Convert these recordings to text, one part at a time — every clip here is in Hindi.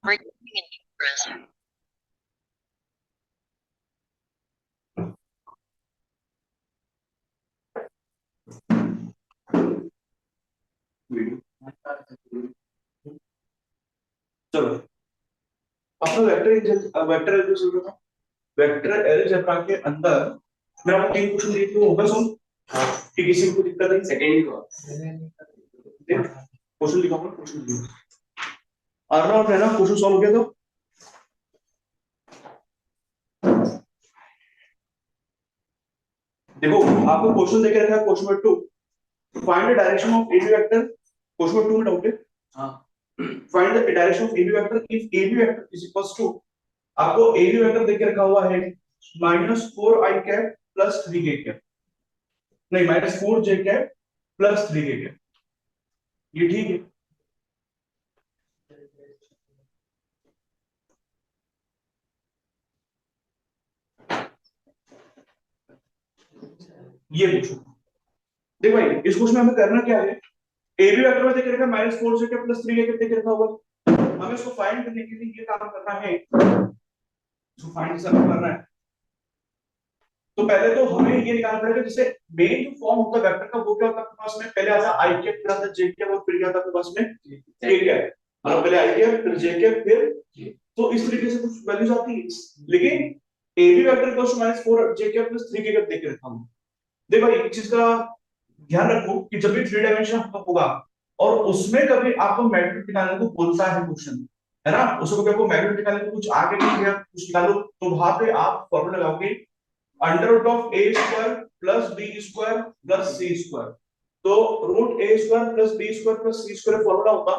चलो अपना वेक्टर एलजेब्रा था। वेक्टर एलजेब्रा के अंदर मैं आपको तीन क्वेश्चन देती हूँ, होगा सुन कि किसी को दिक्कत नहीं। सेकंड क्वेश्चन लिखा हुआ, क्वेश्चन लिखा अराउंड है ना, क्वेश्चन सॉल्व हो गया। तो देखो आपको क्वेश्चन देके रखा है, question number 2, find the direction of AB vector. Question number 2 में डाउट है। हां, find the direction of AB vector if AB vector is equals to, आपको AB वेक्टर देके रखा हुआ है -4i cap plus 3k cap, नहीं -4j cap plus 3k cap, ये ठीक है। ये पूछो, देख भाई इस क्वेश्चन में हमें करना क्या है, AB वेक्टर में देके रखा है -4j cap plus 3k cap देके रखा हुआ, हमें इसको फाइंड करने के लिए ये काम करना है, इसको फाइंड करना है। तो पहले तो हमें ये निकालना पड़ेगा, जैसे मेन जो फॉर्म होता है वेक्टर का वो क्या होता है आपके पास में, पहले आता है i कैप फिर आता है j कैप और फिर क्या आता है आपके पास में k कैप, मतलब पहले i कैप फिर j कैप फिर k। तो इस तरीके से कुछ वैल्यूज आती है, लेकिन AB वेक्टर को -4j cap plus 3k cap देके रखा हूं। देख भाई एक चीज का ध्यान रखो कि जब भी 3 डायमेंशन होगा और उसमें कभी आपको मैग्नीट्यूड निकालने को बोलता है क्वेश्चन, है ना, उसको कभी आपको मैग्नीट्यूड निकालने को कुछ आगे नहीं दिया कुछ निकालो, तो वहां पे आप फॉर्मूला लगाओगे under root of A square plus B square plus c square. तो root a square plus B square plus c square formula होगा।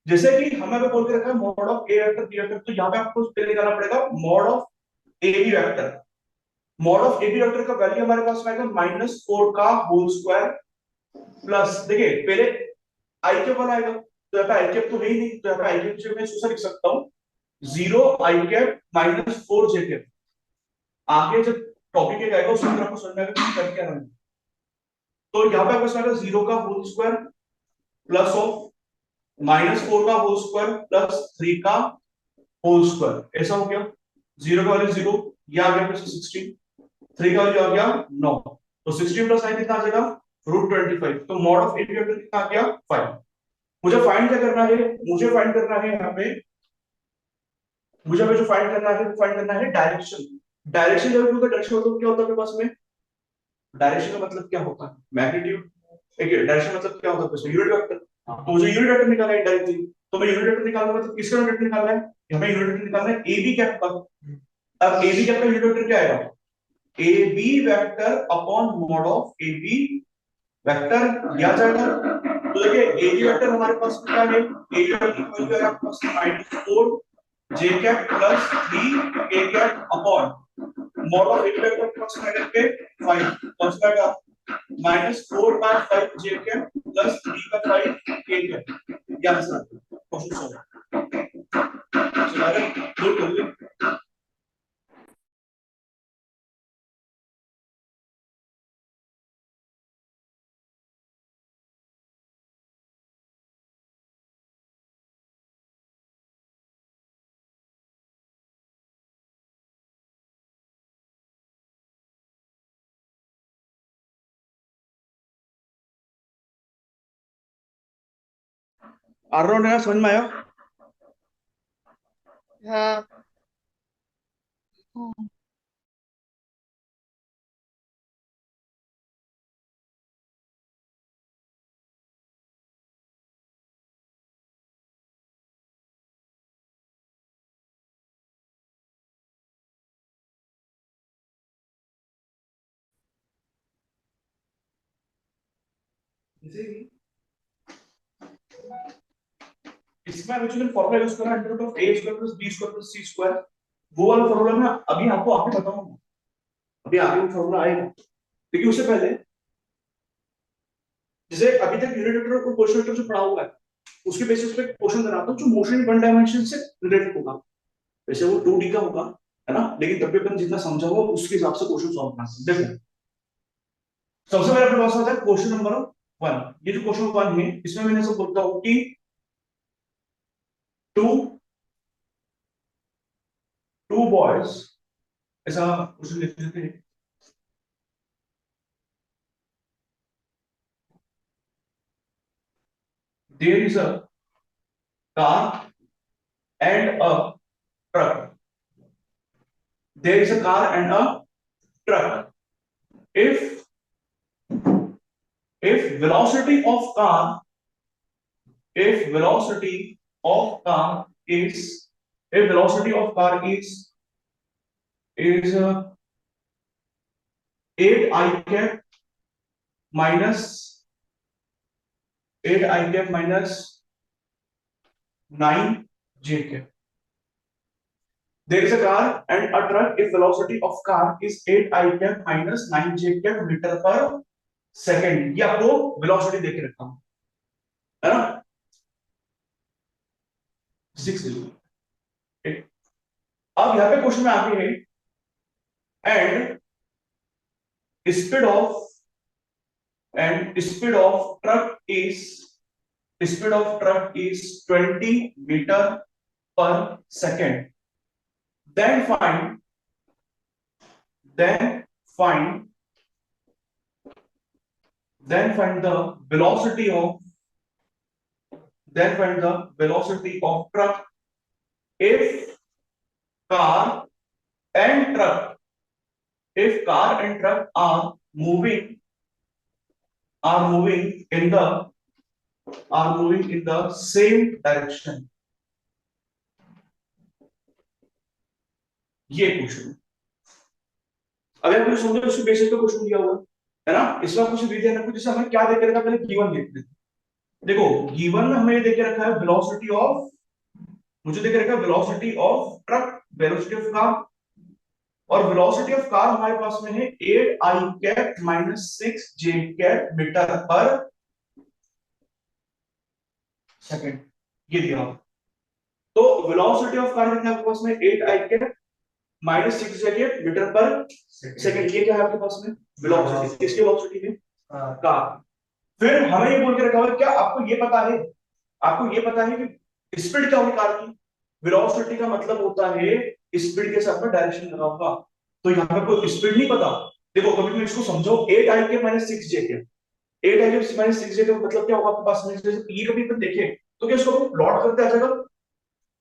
जैसे कि हमें अगर बोल के रखा है mod of a vector b vector, तो यहाँ पे आपको पहले निकालना पड़ेगा mod of a b vector. Mod of a b vector का वैल्यू हमारे पास में आएगा -4 का होल स्क्वायर प्लस, देखिए पहले आई कैप वाला आएगा, तो यहाँ पे आई कैप तो है ही नहीं, तो यहाँ पे आई कैप की जगह मैं इसको लिख सकता हूँ 0 आई कैप -4 जे कैप। आगे जब टॉपिक आएगा उसमें आपको समझ में आएगा कि कर क्या रहा है। तो यहाँ पे आपको आएगा 0 का होल स्क्वायर प्लस ऑफ -4 का होल स्क्वायर प्लस 3 का होल स्क्वायर, ऐसा हो गया। 0 का वैल्यू 0, ये आ गया फिर 16, 3 का वैल्यू आ गया 9, तो 16 प्लस 9 कितना आ जाएगा √25। तो मॉड ऑफ ए वेक्टर कितना आ गया 5। मुझे फाइंड क्या करना है, मुझे फाइंड करना है यहाँ पे, मुझे जो फाइंड करना है वो फाइंड करना है डायरेक्शन। डायरेक्शन जब होगा, डायरेक्शन मतलब क्या होता है आपके पास में, डायरेक्शन का मतलब क्या होता है मैग्नीट्यूड, ठीक है, डायरेक्शन मतलब क्या होता है उसमें यूनिट वेक्टर। तो मुझे यूनिट वेक्टर निकालना है डायरेक्टली, तो मैं यूनिट वेक्टर निकालना मतलब किसका यूनिट वेक्टर निकालना है, हमें यूनिट वेक्टर निकालना है AB कैप का। अब AB कैप का यूनिट वेक्टर क्या आएगा, AB vector upon mod of AB vector, याद जाएगा। तो देखिए AB वेक्टर हमारे पास क्या है, AB वेक्टर की वैल्यू है आपके पास -4 j cap plus 3 k cap upon mod of AB vector के पास में करके 5 कौन सा आएगा -4 का 5 j कैप प्लस 3 का 5 k कैप, ये आंसर क्वेश्चन सॉल्व। चलो नोट कर ले। आर समझ में आया। हाँ। इसमें एक्चुअली फॉर्मूला यूज करना है root of a square plus b square plus c square, वो वाला फॉर्मूला मैं अभी आपको आगे बताऊंगा, अभी आगे वो फॉर्मूला आएगा। लेकिन उससे पहले जैसे अभी तक यूनिट वेक्टर और पोजीशन वेक्टर जो पढ़ा हुआ है उसके बेसिस पे क्वेश्चन बनाता हूं जो मोशन वन डायमेंशन से रिलेटेड होगा। वैसे वो 2D का होगा, है ना, लेकिन तब भी अपन जितना समझा हुआ उसके हिसाब से क्वेश्चन सॉल्व करना है। देखो सबसे पहले अपने पास आता है क्वेश्चन नंबर 1। ये जो क्वेश्चन 1 है इसमें मैंने सब बोलता हूं कि 2 टू बॉयज, ऐसा कुछ लिख देते हैं, there is a car and a truck, there is a car and a truck, if if velocity of car if velocity of car is if velocity of car is 8 I cap minus 8 I cap minus 9 j cap, there is a car and a truck, if velocity of car is 8 I cap minus 9 j cap meter per second, ये आपको velocity देख के रखा हूं, है ना, 6 ठीक। अब यहां पे क्वेश्चन में आगे है and speed of speed of truck is 20 meter per second, then then find find the velocity of truck if car and truck are moving in the same direction, ये क्वेश्चन अगर कुछ समझो उसके बेसिस पे क्वेश्चन दिया हुआ है ना, इसमें कुछ दे दिया ना, कुछ जैसे हमें क्या दे के रखा, पहले गिवन देख लेते। देखो गिवन में हमें दे के रखा है वेलोसिटी ऑफ, मुझे दे के रखा है velocity of truck, velocity of car, और वेलोसिटी ऑफ कार हमारे पास में है 8 I cap minus 6 J cap meter पर सेकंड, ये दिया। तो वेलोसिटी ऑफ कार कितना है आपके पास में 8 I cap minus 6 J cap meter पर सेकंड, ये क्या है आपके पास में वेलोसिटी, किसकी वेलोसिटी है, कार। फिर हमें ये बोल के रखा हुआ है, क्या आपको ये पता है, कि स्पीड क्या होगी कार की, वेलोसिटी का मतलब होता है स्पीड के साथ में डायरेक्शन लगा होगा, तो यहाँ पे कोई स्पीड नहीं पता। देखो कभी भी इसको समझो, 8 आई के माइनस 6 जे के, 8 आई के माइनस 6 जे के मतलब क्या होगा आपके पास में, जैसे ये कभी अपन देखे तो क्या इसको प्लॉट करते आ जाएगा।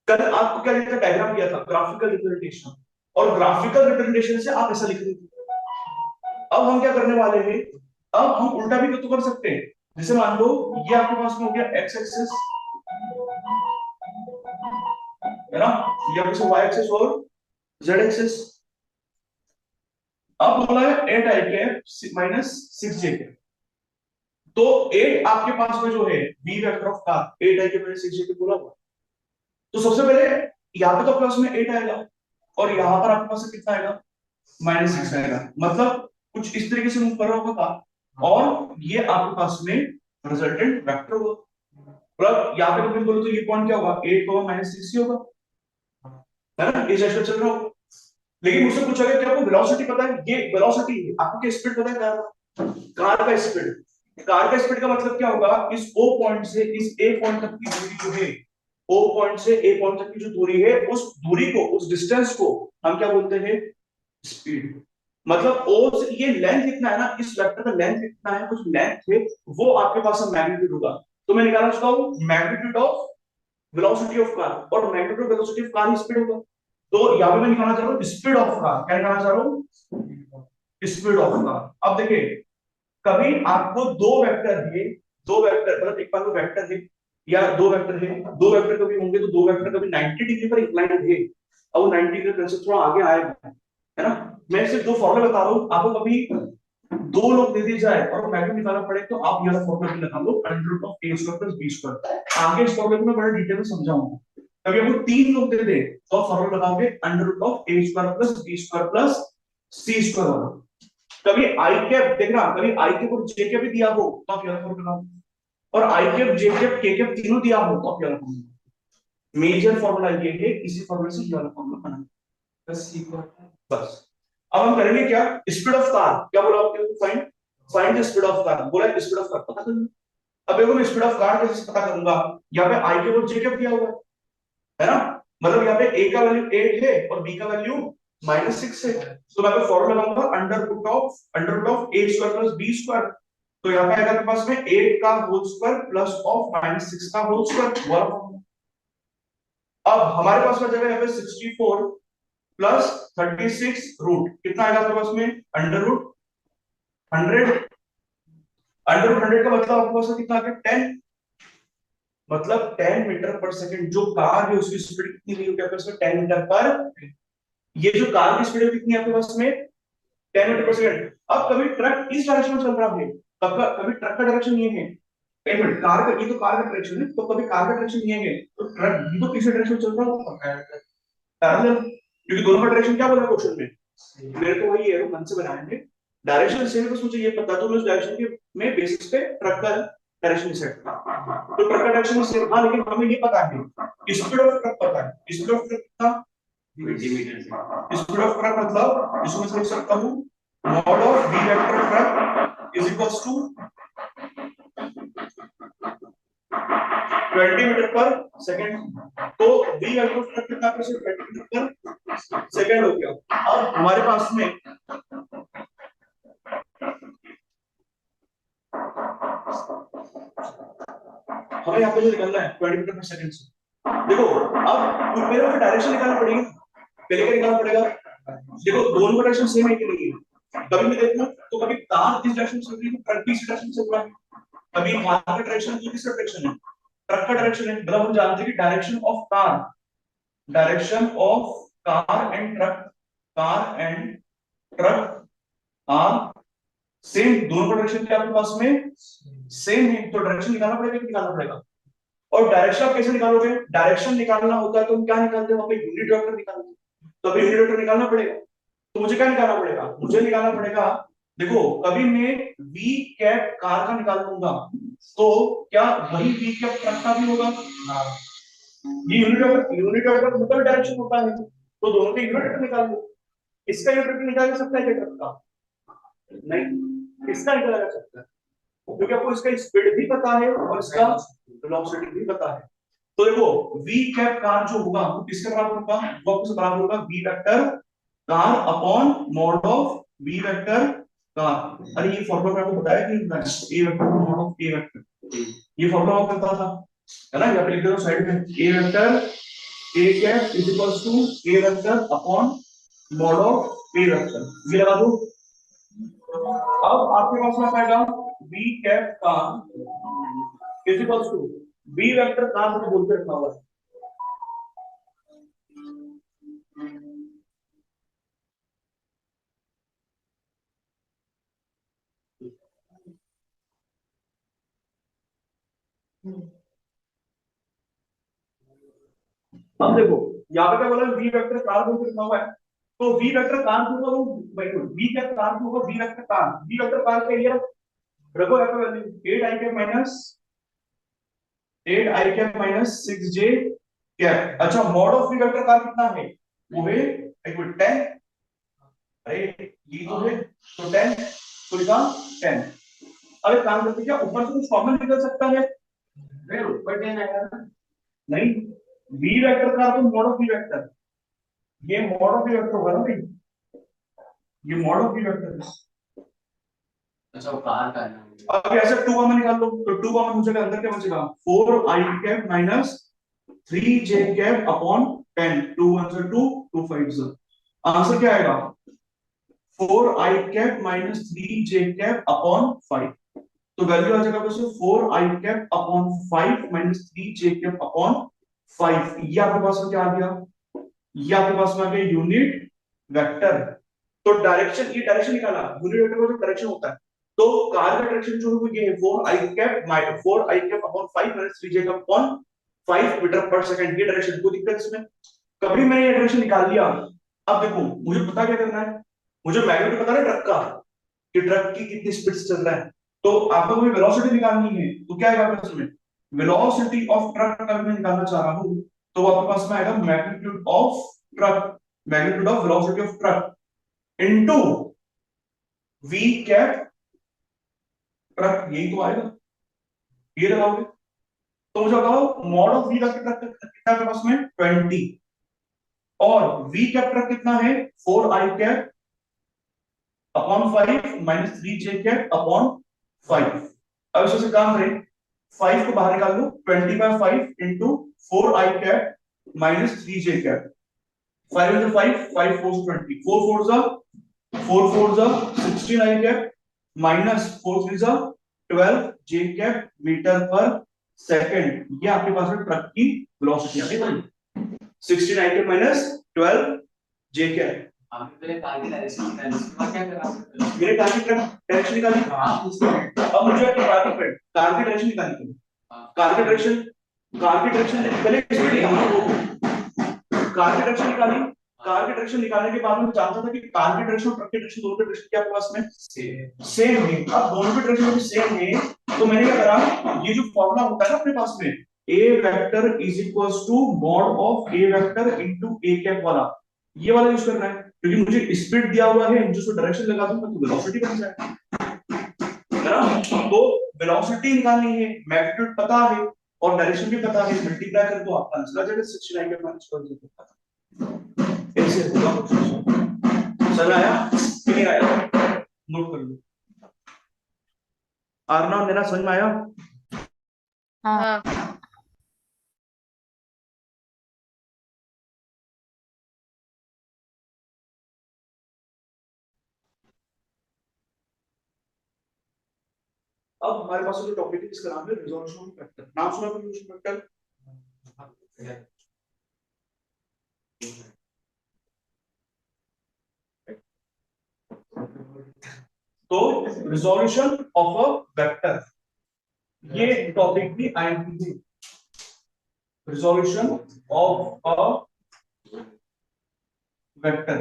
कल आपको क्या लिखा, डायग्राम दिया था, ग्राफिकल रिप्रेजेंटेशन, और ग्राफिकल रिप्रेजेंटेशन से आप ऐसा लिख रहे थे। अब हम क्या करने वाले हैं, अब हम उल्टा भी तो कर सकते हैं, जैसे मान लो ये आपके पास में हो गया एक्स एक्सिस, है ना, ये आपके वाई एक्सिस और जेड एक्सिस। अब बोला है 8 आई के माइनस 6 जे के, तो 8 आपके पास में जो है बी वेक्टर ऑफ कार 8 आई के माइनस 6 जे के बोला हुआ, तो सबसे पहले यहाँ पे तो प्लस में 8 आएगा और यहाँ पर आपके पास कितना आएगा माइनस 6 आएगा, मतलब कुछ इस तरीके से मूव कर रहा होगा कार, और ये आपके पास में रिजल्टेंट वेक्टर होगा। मतलब यहाँ पे कभी बोलो तो ये पॉइंट क्या होगा 8 होगा माइनस 6 ही होगा, है ना, इस डायरेक्शन चल रहा होगा। लेकिन मुझसे पूछा गया कि आपको वेलोसिटी पता है, ये वेलोसिटी है, आपको क्या स्पीड पता है कार का स्पीड, कार का स्पीड का मतलब क्या होगा, इस ओ पॉइंट से इस ए पॉइंट तक की दूरी जो है, ओ पॉइंट से ए पॉइंट तक की जो दूरी है, उस दूरी को, उस डिस्टेंस को हम क्या बोलते हैं स्पीड। मतलब ओ से ये लेंथ कितना है ना, इस वेक्टर का लेंथ कितना है, कुछ लेंथ है, वो आपके पास मैग्नीट्यूड होगा। तो मैं निकालना चाहता हूं magnitude of velocity of car, और magnitude of velocity of car ही स्पीड होगा। तो यहां पे मैं निकालना चाह रहा हूं स्पीड ऑफ कार, क्या निकालना चाह रहा हूं स्पीड ऑफ कार। अब देखिए कभी आपको दो वेक्टर है, दो वेक्टर मतलब एक बार वेक्टर है या दो वेक्टर है, दो वेक्टर कभी होंगे तो दो वेक्टर कभी 90 डिग्री पर इंक्लाइंड है, और वो 90 डिग्री से थोड़ा आगे आएगा, है ना। मैं सिर्फ दो फॉर्मूला बता रहा हूं, आपको कभी दो लोग दे दी जाए और मैग्नीट्यूड निकालना पड़े तो आप ये वाला फॉर्मूला भी लगा लो, under root of a square plus b square. आगे इस फॉर्मूले को मैं बड़ा डिटेल में समझाऊंगा। कभी आपको तीन लोग दे दे तो आप फॉर्मूला लगाओगे under root of a square plus b square plus c square वाला। कभी आई कैप देखना, कभी आई कैप और जे कैप भी दिया हो तो आप ये वाला फॉर्मूला लगाओ, और आई कैप जे कैप के कैप तीनों दिया हो तो आप ये वाला फॉर्मूला। मेजर फॉर्मूला ये है, इसी फॉर्मूले से ये वाला फॉर्मूला बनाना बस, बस। अब हम करेंगे क्या, स्पीड ऑफ कार, क्या बोला आपने, find find the speed of car, बोला स्पीड ऑफ कार पता करूंगा। अब देखो मैं स्पीड ऑफ कार कैसे पता करूंगा, यहाँ पे आई के और जे कैप दिया हुआ है ना, मतलब यहाँ पे ए का वैल्यू 8 है और बी का वैल्यू -6 है, तो मैं फॉर्मूला लगाऊंगा under root of A square plus B square. तो यहाँ पे आएगा मेरे पास में 8 का होल स्क्वायर प्लस ऑफ -6 का होल स्क्वायर वाला। अब हमारे पास बचा यहाँ पे 64 प्लस 36 रूट कितना आएगा आपके पास में अंडर रूट 100। अंडर रूट 100 का मतलब आपके पास कितना आ गया 10, मतलब 10 मीटर पर सेकंड। जो कार है उसकी स्पीड कितनी हुई आपके पास में 10 मीटर पर। ये जो कार की स्पीड है कितनी है आपके पास में 10 मीटर पर सेकंड। अब कभी ट्रक इस डायरेक्शन में चल रहा है, कभी ट्रक का डायरेक्शन ये है, एक मिनट, कार का, ये तो कार का डायरेक्शन है, तो कभी कार का डायरेक्शन ये है तो ट्रक भी तो किसी डायरेक्शन में चल रहा होगा पैरेलल, क्योंकि दोनों का डायरेक्शन क्या बोला क्वेश्चन में, मेरे को वही है मन से बनाएंगे डायरेक्शन सेम है, बस मुझे ये पता तो मैं उस डायरेक्शन के में बेसिस पे ट्रक का डायरेक्शन सेट, तो ट्रक का डायरेक्शन सेम। हाँ लेकिन हमें ये पता है स्पीड ऑफ ट्रक पता है, स्पीड ऑफ ट्रक कितना 20 मीटर। स्पीड ऑफ ट्रक मतलब इसमें से लिख सकता हूं mod of v vector truck is equals to 20 meter पर सेकंड। तो v वेक्टर ट्रक कितना पर 20 मीटर पर सेकंड हो गया। अब हमारे पास में हमें यहाँ पे जो निकालना है 20 मीटर पर सेकंड से, देखो अब मेरे को डायरेक्शन निकालना पड़ेगी, पहले क्या निकालना पड़ेगा, देखो दोनों का डायरेक्शन सेम है कि नहीं है, कभी मैं देखूं तो कभी कार इस डायरेक्शन से चल रही है, ट्रक भी इस डायरेक्शन से चल रहा है, कभी कार का डायरेक्शन तो किस डायरेक्शन है, ट्रक का डायरेक्शन है, मतलब हम जानते हैं कि direction of car and truck are same, दोनों का डायरेक्शन क्या आपके पास में सेम है, तो डायरेक्शन निकालना पड़ेगा कि निकालना पड़ेगा। और डायरेक्शन आप कैसे निकालोगे, डायरेक्शन निकालना होता है तो हम क्या निकालते हैं, वहां पे यूनिट वेक्टर निकालते हैं, तो अभी यूनिट वेक्टर निकालना पड़ेगा, तो मुझे क्या निकालना पड़ेगा, मुझे निकालना पड़ेगा, देखो कभी मैं वी कैप कार का निकाल लूंगा तो क्या वही वी कैप ट्रक का भी होगा, हाँ ये यूनिट वेक्टर मतलब डायरेक्शन होता है, तो दोनों के यूनिट वेक्टर निकाल लो। इसका यूनिट वेक्टर निकाल सकता है क्या ट्रक का, नहीं इसका निकाला जा सकता है, क्योंकि आपको इसका स्पीड भी पता है और इसका वेलोसिटी भी पता है। तो देखो v कैप कार जो होगा वो किसके बराबर होगा, वो आपको बराबर होगा v vector car upon mod of v vector car. अरे ये फॉर्मूला मैंने आपको बताया कि a vector mod of a vector, ये फॉर्मूला आपको पता था है ना, यहाँ पे लिख दो साइड में a vector a cap is equals to a vector upon mod of a vector, ये लगा दो। अब आपके पास में आएगा v cap car is equals to v vector car को बोलते रखा हुआ है, अब देखो यहाँ पे क्या बोला वी वेक्टर कार को लिखा हुआ है, तो वी वेक्टर कार को होगा वो वी क्या कार को होगा वी वेक्टर कार का एरिया रखो यहाँ पे value 8 I cap minus 6 J cap. अच्छा mod of V vector car कितना है, वो है एक मिनट 10, अरे ये तो है तो 10, तो लिखा 10। अब एक काम करते क्या ऊपर से कुछ कॉमन निकल सकता है, ऊपर 10 आएगा ना, नहीं वी वेक्टर कार तो मॉड ऑफ वी वेक्टर, ये मॉड ऑफ वेक्टर होगा ना भाई, ये मॉड ऑफ वेक्टर है। अच्छा वो कार का है। अब ऐसे 2 कॉमन निकाल लो तो 2 कॉमन हो जाएगा, अंदर क्या बचेगा 4 आई कैप माइनस 3 जे कैप अपॉन 10, 2 1 से 2 2 5 से आंसर क्या आएगा 4 आई कैप माइनस 3 जे कैप अपॉन 5, तो वैल्यू आ जाएगा बस 4 आई कैप अपॉन 5 माइनस 3 जे कैप अपॉन 5, ये आपके पास में क्या आ गया, ये आपके पास में आ गया यूनिट वेक्टर। तो डायरेक्शन, ये डायरेक्शन निकाला, यूनिट वेक्टर का जो डायरेक्शन होता है, तो कार का डायरेक्शन जो है वो ये है 4 आई कैप अपॉन 5 माइनस 3 जे कैप अपॉन 5 मीटर पर सेकंड, ये डायरेक्शन, कोई दिक्कत इसमें, कभी मैंने ये डायरेक्शन निकाल लिया। अब देखो मुझे पता क्या करना है, मुझे मैग्नीट्यूड पता है ट्रक का कि ट्रक की कितनी स्पीड से चल रहा है, तो आपको कोई वेलोसिटी निकालनी है तो क्या आएगा इसमें, वेलोसिटी ऑफ ट्रक का मैं निकालना चाह रहा हूं, तो आपके पास में आएगा magnitude of truck, magnitude of velocity of truck into V cap truck, यही तो आएगा, ये लगाओगे तो मुझे बताओ मॉड ऑफ वी का कितना कितना आपके पास में 20, और v कैपिटल कितना है 4i cap upon 5 minus 3j cap upon 5। अब इससे काम करें, 5 को बाहर निकाल लो, 20/5 into 4i cap minus 3j cap. 5 into 5, 5 4 20, 4 4 4 4 16i cap minus 4 3 12 j cap meter पर सेकंड। ये आपके पास में ट्रक की वेलोसिटी आ गई, 16i cap minus 12 j cap. आपने पहले कार की डायरेक्शन निकाली, उसके बाद क्या करा आपने? मेरे कार की डायरेक्शन निकाली। अब मुझे कार की डायरेक्शन निकालनी है। कार की डायरेक्शन पहले कार की डायरेक्शन निकाली। कार की डायरेक्शन निकालने के बाद मैं जानता था कि कार की डायरेक्शन और ट्रक की डायरेक्शन दोनों की डायरेक्शन क्या आपके पास में सेम है। अब दोनों की डायरेक्शन सेम है तो मैंने क्या करा, ये जो फॉर्मूला होता है ना अपने पास में a vector is equals to mod of a vector into a cap वाला, ये वाला यूज करना है क्योंकि मुझे स्पीड दिया हुआ है, जिसको डायरेक्शन लगा दूंगा तो वेलोसिटी बन जाएगा, है ना। तो वेलोसिटी निकालनी है, मैग्नीट्यूड पता है और डायरेक्शन भी पता है, मल्टीप्लाई कर दो आपका आंसर आ जाएगा 69 के माइनस 12। ऐसे होगा कुछ। समझ आया कि नहीं आया, नोट कर लो। आरना मेरा समझ में आया? हाँ। अब हमारे पास जो टॉपिक है इसका नाम है रिजोल्यूशन फैक्टर। नाम सुना आपने रिजोल्यूशन फैक्टर? तो रिजोल्यूशन ऑफ अ वेक्टर, ये टॉपिक भी आईएमपी में, रिजोल्यूशन ऑफ अ वेक्टर।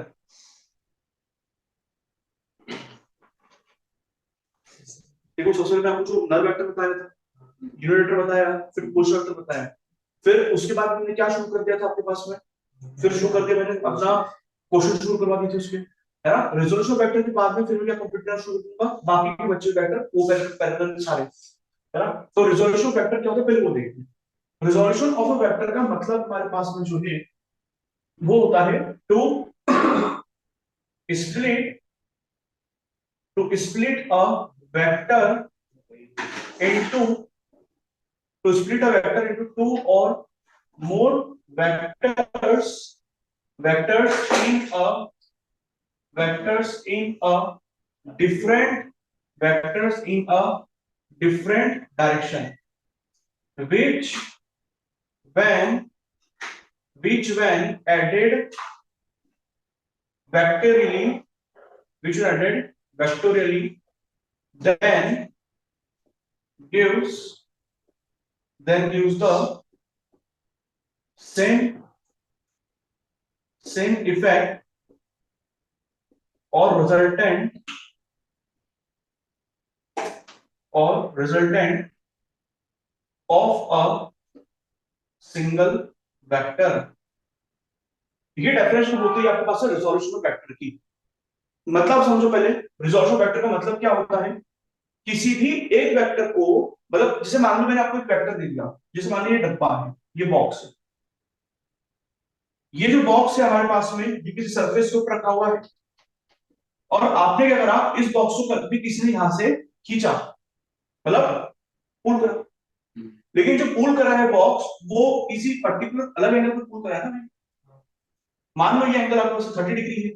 देखो सबसे पहले आपको जो नल वेक्टर बताया था, यूनिट वेक्टर बताया, फिर पुश वेक्टर बताया, फिर उसके बाद मैंने क्या शुरू कर दिया था आपके पास में, फिर शुरू कर दिया मैंने अपना क्वेश्चन शुरू करवा दी थी उसके, है ना। रिजोल्यूशन वेक्टर के बाद में फिर मैं क्या कंप्लीट करना शुरू करूंगा, बाकी के बच्चे वेक्टर वो वेक्टर पैरेलल सारे, है ना। तो रिजोल्यूशन वेक्टर क्या होता है पहले वो देखते हैं। रिजोल्यूशन ऑफ अ वेक्टर का मतलब हमारे पास में जो है वो होता है to split a vector into to split a vector into two or more vectors in a different direction, which when added vectorially then gives the same effect or resultant of a single vector। ये डेफिनेशन होती है आपके पास रिजोल्यूशन वेक्टर की। मतलब समझो पहले, रिजोल्यूशन वेक्टर का मतलब क्या होता है, किसी भी एक वेक्टर को, मतलब जैसे मान लो मैंने आपको एक वेक्टर दे दिया, जैसे मान लो ये डब्बा है, ये बॉक्स है, ये जो बॉक्स है हमारे पास में ये किसी सरफेस के ऊपर रखा हुआ है और आपने क्या करा, इस बॉक्स को कभी किसी ने यहां से खींचा, मतलब पुल करा, लेकिन जो पुल करा है बॉक्स वो किसी पर्टिकुलर अलग एंगल पर पुल कराया ना। मान लो ये एंगल आपके पास 30 डिग्री है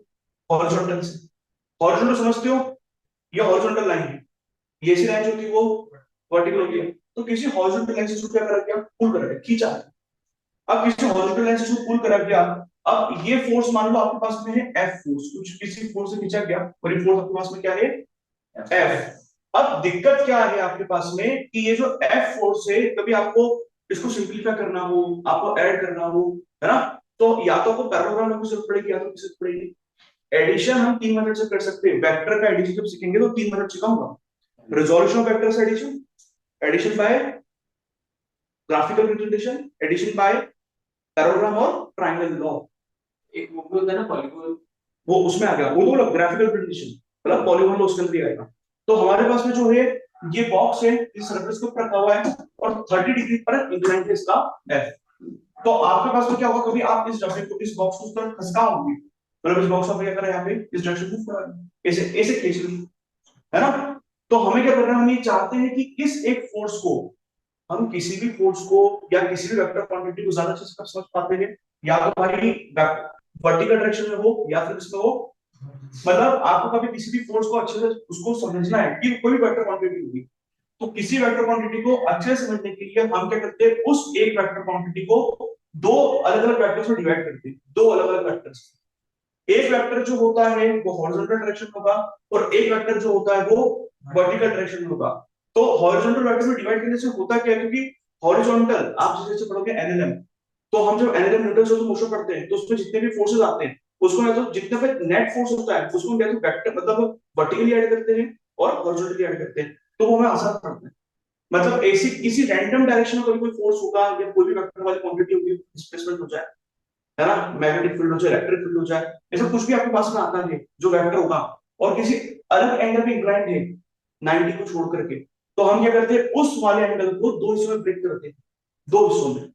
हॉरिजॉन्टल से, हॉरिजॉन्टल समझते हो, ये हॉरिजॉन्टल लाइन है, ये ऐसी लाइन जो थी वो वर्टिकल होती है, तो किसी हॉरिजॉन्टल लाइन से इसको क्या करा गया, पुल करा गया, खींचा। अब किसी हॉरिजॉन्टल लाइन से इसको पुल करा गया, अब ये फोर्स मान लो आपके पास में है एफ फोर्स, कुछ किसी फोर्स से खींचा गया और ये फोर्स आपके पास में क्या है एफ। अब दिक्कत क्या है आपके पास में कि ये जो एफ फोर्स है, कभी आपको इसको सिंपलीफाई करना हो, आपको ऐड करना हो, है ना, तो या तो आपको पैरेललोग्राम की जरूरत पड़ेगी या तो किसी पड़ेगी। एडिशन हम तीन मेथड से कर सकते हैं, वेक्टर का एडिशन जब सीखेंगे तो तीन मेथड सिखाऊंगा। Resolution of vectors addition, addition by graphical representation, addition by parallelogram और ट्रायंगल लॉ। एक वो भी होता है ना पॉलीगॉन, वो उसमें आ गया, वो तो ग्राफिकल रिप्रेजेंटेशन मतलब पॉलीगॉन लॉ उसके अंदर ही आएगा। तो हमारे पास में जो है ये बॉक्स है, इस सरफेस के ऊपर रखा हुआ है और 30 डिग्री पर इंक्लाइन है इसका एफ। तो आपके पास में क्या होगा, कभी आप इस डब्बे को, इस बॉक्स को उस तरफ खसकाओगे, मतलब इस बॉक्स को क्या करें यहाँ पे इस डायरेक्शन मूव करा रहे हैं, ऐसे ऐसे खींच रहे हैं, है ना। तो हमें क्या करना है, हम ये चाहते हैं कि किस एक फोर्स को, हम किसी भी फोर्स को या किसी भी वेक्टर क्वांटिटी को ज्यादा अच्छे से समझ पाते हैं, या तो हमारी वर्टिकल डायरेक्शन में हो या फिर इसमें हो, मतलब आपको कभी किसी भी फोर्स को अच्छे से उसको समझना है कि कोई भी वेक्टर क्वांटिटी होगी, तो किसी वेक्टर क्वांटिटी को अच्छे से समझने के लिए हम क्या करते हैं, उस एक वेक्टर क्वांटिटी को दो अलग अलग वेक्टर्स में डिवाइड करते हैं, दो अलग अलग वेक्टर्स। एक वेक्टर जो होता है वो हॉरिजॉन्टल डायरेक्शन होगा, और एक वेक्टर जो होता है वो वर्टिकल डायरेक्शन में होगा। तो हॉरिजॉन्टल वेक्टर में डिवाइड करने से होता क्या है, क्योंकि हॉरिजॉन्टल आप जैसे जैसे पढ़ोगे एनएलएम, तो हम जब एनएलएम न्यूटन से मोशन पढ़ते हैं तो उसमें जितने भी फोर्सेस आते हैं उसको या तो जितने पे नेट फोर्स होता है उसको हम या तो वेक्टर मतलब वर्टिकली ऐड करते हैं और हॉरिजॉन्टली ऐड करते हैं, तो वो हमें आसान पड़ता है। मतलब ऐसी किसी रैंडम डायरेक्शन में कोई फोर्स होगा या कोई भी वेक्टर वाली क्वांटिटी होगी, डिस्प्लेसमेंट हो जाए, है ना, मैग्नेटिक फील्ड हो जाए, इलेक्ट्रिक फील्ड हो जाए, ऐसा कुछ भी आपके पास में आता है जो वेक्टर होगा और किसी अलग एंगल पे इंक्लाइंड है 90 को छोड़ करके, तो हम क्या करते हैं उस वाले एंगल को दो हिस्सों में ब्रेक करते हैं, दो हिस्सों में,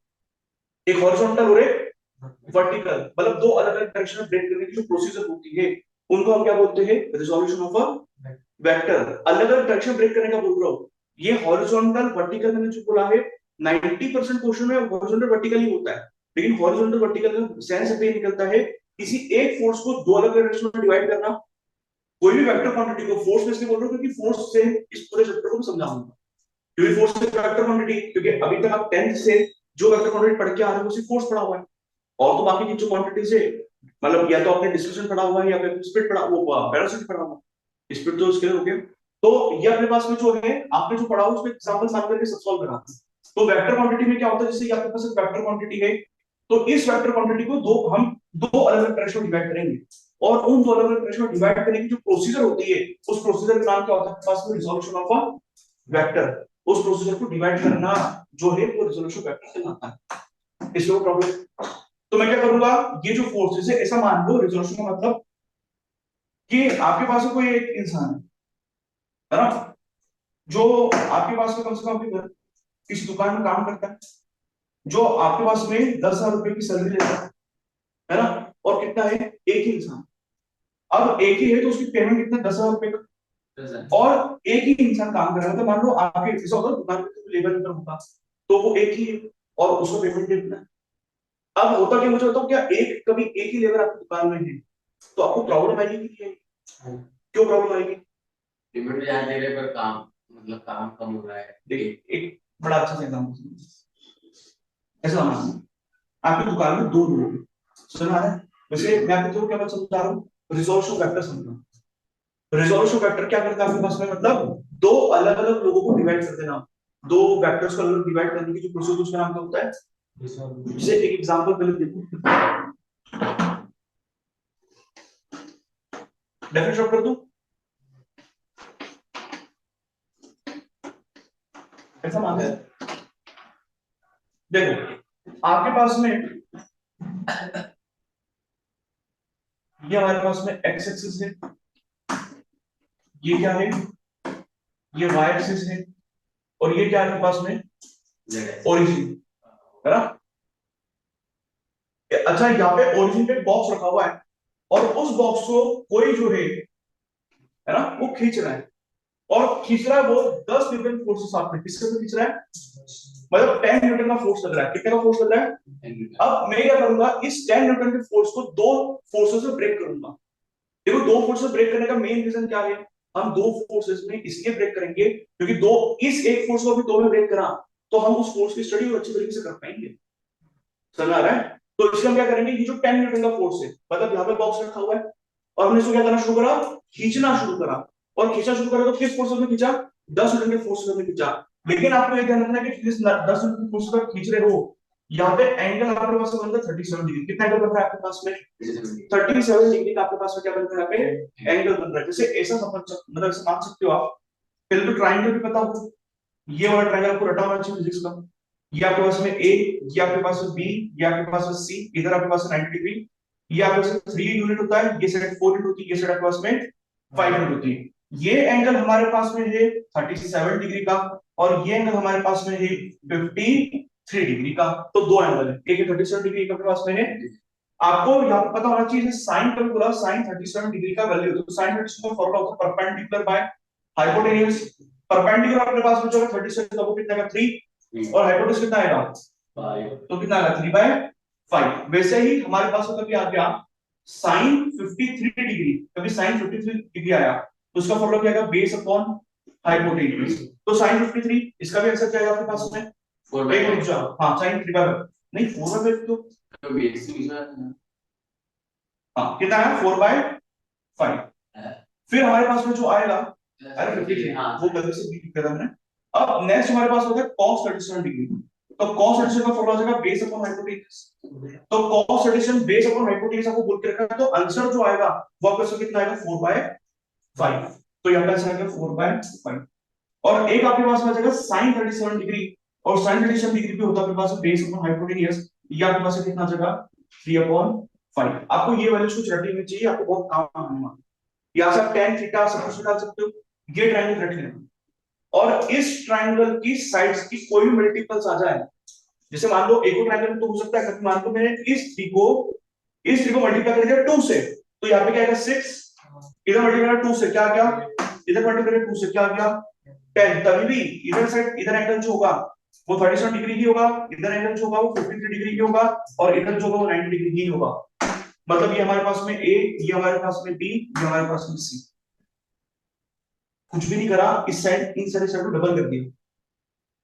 एक हॉरिजॉन्टल और एक वर्टिकल, मतलब दो अलग अलग डायरेक्शन में ब्रेक करने की जो प्रोसीजर होती है उनको हम क्या बोलते हैं, रिजोल्यूशन ऑफ अ वेक्टर। अलग अलग डायरेक्शन ब्रेक करने का बोल रहा हूँ, ये हॉरिजॉन्टल वर्टिकल मैंने जो बोला है 90% क्वेश्चन में हॉरिजॉन्टल वर्टिकल ही होता है, लेकिन हॉरिजॉन्टल वर्टिकल का सेंस ये निकलता है किसी एक फोर्स को दो अलग डायरेक्शन में डिवाइड करना, कोई भी वेक्टर क्वांटिटी को फोर्स में इसलिए बोल रहा हूँ क्योंकि फोर्स से इस पूरे चैप्टर को समझाऊंगा, क्योंकि फोर्स से वेक्टर क्वांटिटी, क्योंकि अभी तक आप 10th से जो वेक्टर क्वांटिटी पढ़ के आ रहे हो उसी फोर्स पढ़ा हुआ है, और तो बाकी की जो क्वांटिटीज है मतलब या तो आपने डिस्कशन पढ़ा हुआ है या फिर स्पीड पढ़ा, वो वेलोसिटी पढ़ा हुआ है, स्पीड तो स्केलर हो गया, तो ये अपने पास में जो है आपने जो पढ़ा हुआ उसमें एग्जांपल सामने करके सब सॉल्व करा। तो वेक्टर क्वांटिटी में क्या होता है, जैसे आपके पास एक वेक्टर क्वांटिटी है, तो इस वेक्टर क्वांटिटी को दो अलग अलग डायरेक्शन में डिवाइड करेंगे, और उन दो अलग अलग डायरेक्शन में डिवाइड करने की जो प्रोसीजर होती है उस प्रोसीजर का नाम क्या होता है, पास में रिजोल्यूशन ऑफ अ वेक्टर, उस प्रोसीजर को डिवाइड करना जो है वो रिजोल्यूशन वेक्टर कहलाता है। इसमें प्रॉब्लम, तो मैं क्या करूंगा, ये जो फोर्सेस है ऐसा मान लो, रिजोल्यूशन का मतलब कि आपके पास में कोई एक इंसान है ना, जो आपके पास में कम से कम किसी दुकान में काम करता है, जो आपके पास में 10,000 रुपए की सैलरी लेता है ना, और कितना है, एक ही इंसान, अब एक ही है तो उसकी पेमेंट कितना, 10,000 रुपए का, और एक ही इंसान काम कर रहा है, मतलब मान लो आपके ऐसा होगा दुकान में लेबर इनकम होगा, तो वो एक ही है और उसका पेमेंट कितना है। अब होता क्या, मुझे बताओ, क्या एक कभी एक ही लेबर आपकी दुकान में है तो आपको प्रॉब्लम आएगी कि नहीं आएगी? क्यों प्रॉब्लम आएगी? पेमेंट ज्यादा दे रहे पर काम मतलब काम कम हो रहा है। देखिए एक बड़ा अच्छा सा एग्जांपल, ऐसा मानो आपकी दुकान में दो लोग हैं, सुना है, वैसे मैं आपको तो क्या बात समझा रहा हूँ, रिजोल्यूशन वेक्टर समझना। रिजोल्यूशन वेक्टर क्या करता है आपके पास में, मतलब दो अलग अलग लोगों को डिवाइड कर देना, दो वेक्टर्स को अलग डिवाइड करने की जो प्रोसीजर उसका नाम क्या होता है, जैसे एक एग्जांपल पहले देखो, डेफिनेशन कर दूं, ऐसा मान लो, देखो आपके पास में ये हमारे पास में एक्स एक्सिस है, ये क्या है, ये वाई एक्सिस है, और ये क्या है आपके पास में, ओरिजिन, है ना। अच्छा यहाँ पे ओरिजिन पे बॉक्स रखा हुआ है, और उस बॉक्स को कोई जो है ना वो खींच रहा है, और खींच रहा है वो 10 न्यूटन फोर्स के साथ में, किसके साथ खींच रहा है, मतलब 10 न्यूटन का फोर्स लग रहा है, कितने का फोर्स लग रहा है। अब मैं क्या करूंगा, इस 10 न्यूटन के फोर्स को दो फोर्सेस से ब्रेक करूंगा। देखो दो फोर्सेस ब्रेक करने का मेन रीजन क्या है, हम दो फोर्सेस में इसलिए ब्रेक करेंगे क्योंकि दो, इस एक फोर्स को भी दो में ब्रेक करा तो हम उस फोर्स की स्टडी और अच्छी तरीके से कर पाएंगे, समझ आ रहा है। तो इसलिए हम क्या करेंगे, ये जो 10 न्यूटन का फोर्स है, मतलब यहाँ पे बॉक्स रखा हुआ है और हमने इसको क्या करना शुरू करा, खींचना शुरू करा, और खींचना शुरू करा तो किस फोर्स में खींचा, 10 न्यूटन के फोर्स में खींचा। लेकिन आपको ये ध्यान रखना है कि जिस 10 न्यूटन के फोर्स पर खींच रहे हो, यहाँ पे एंगल आपके पास में बनता है 37 डिग्री, कितना एंगल बन रहा है आपके पास में, 37 डिग्री का आपके पास में क्या बन रहा है, यहाँ पे एंगल बन रहा है। जैसे ऐसा समझ मतलब ऐसा मान सकते हो आप, पहले तो ट्राइंगल भी पता हो, ये वाला ट्राइंगल आपको रटा होना चाहिए फिजिक्स का, ये आपके पास में ए, ये आपके पास में बी, ये आपके पास में सी, इधर आपके पास में 90 डिग्री, ये आपके पास में 3 यूनिट होता है, ये साइड 4 यूनिट होती है, ये साइड आपके पास में 5 यूनिट होती है। ये एंगल हमारे पास में है 37 डिग्री का, और ये एंगल हमारे पास में है 3 डिग्री का, तो दो एंगल है, एक है 37 डिग्री, एक अपने पास में है। आपको यहाँ पे पता होना चाहिए साइन कभी बोला, साइन 37 डिग्री का वैल्यू, तो साइन 37 का फॉर्मूला होता है परपेंडिकुलर बाय हाइपोटेन्यूज। परपेंडिकुलर अपने पास में जो है 37 का वो कितना आएगा 3, और हाइपोटेन्यूज कितना आएगा 5, तो कितना आएगा 3/5। वैसे ही हमारे पास कभी आ गया साइन 53 डिग्री, कभी साइन 53 डिग्री आया तो उसका फॉर्मूला क्या आएगा बेस अपॉन हाइपोटेन्यूज। तो साइन 53 इसका भी आंसर क्या आएगा आपके पास में 4/5 हाँ साइन 3/5 नहीं 4/5 तो तो बेस हाँ कितना है 4/5। फिर हमारे पास में जो आएगा अरे 53 वो गलती से भी लिखा था मैंने। अब नेक्स्ट हमारे पास होगा cos 37 डिग्री, तो cos 37 का फॉर्मूला हो जाएगा बेस अपॉन हाइपोटेन्यूज। तो cos 37 बेस अपॉन हाइपोटेन्यूज आपको बोल के रखा है, तो आंसर जो आएगा वो आपका कितना आएगा 4/5। तो यहाँ पे आंसर आएगा 4/5। और एक आपके पास में आ जाएगा sin 37 डिग्री, और sin 37 डिग्री पे होता है आपके पास बेस अपॉन हाइपोटेन्यूज, ये आपके पास कितना आ जाएगा 3/5। आपको ये वैल्यूज कुछ रटनी चाहिए, आपको बहुत काम आने वाला है। या सब tan थीटा सब कुछ निकाल सकते हो, ये ट्रायंगल रख लेना। और इस ट्रायंगल की साइड्स की कोई भी मल्टीपल्स आ जाए, जैसे मान लो एक ट्रायंगल तो हो सकता है, मान लो मैंने इस ट्री को मल्टीप्लाई कर दिया 2 से, तो यहाँ पे क्या आएगा 6, इधर मल्टीप्लाई 2 से क्या आ गया, इधर मल्टीप्लाई 2 से क्या आ गया 10। तभी भी इधर साइड इधर एंगल जो होगा वो 37 डिग्री ही होगा, इधर एंगल जो होगा वो 53 डिग्री ही होगा, और इधर जो होगा वो 90 डिग्री ही होगा। मतलब ये हमारे पास में ए, ये हमारे पास में बी, ये हमारे पास में सी। कुछ भी नहीं करा, इस साइड इन सारे साइड को डबल कर दिया,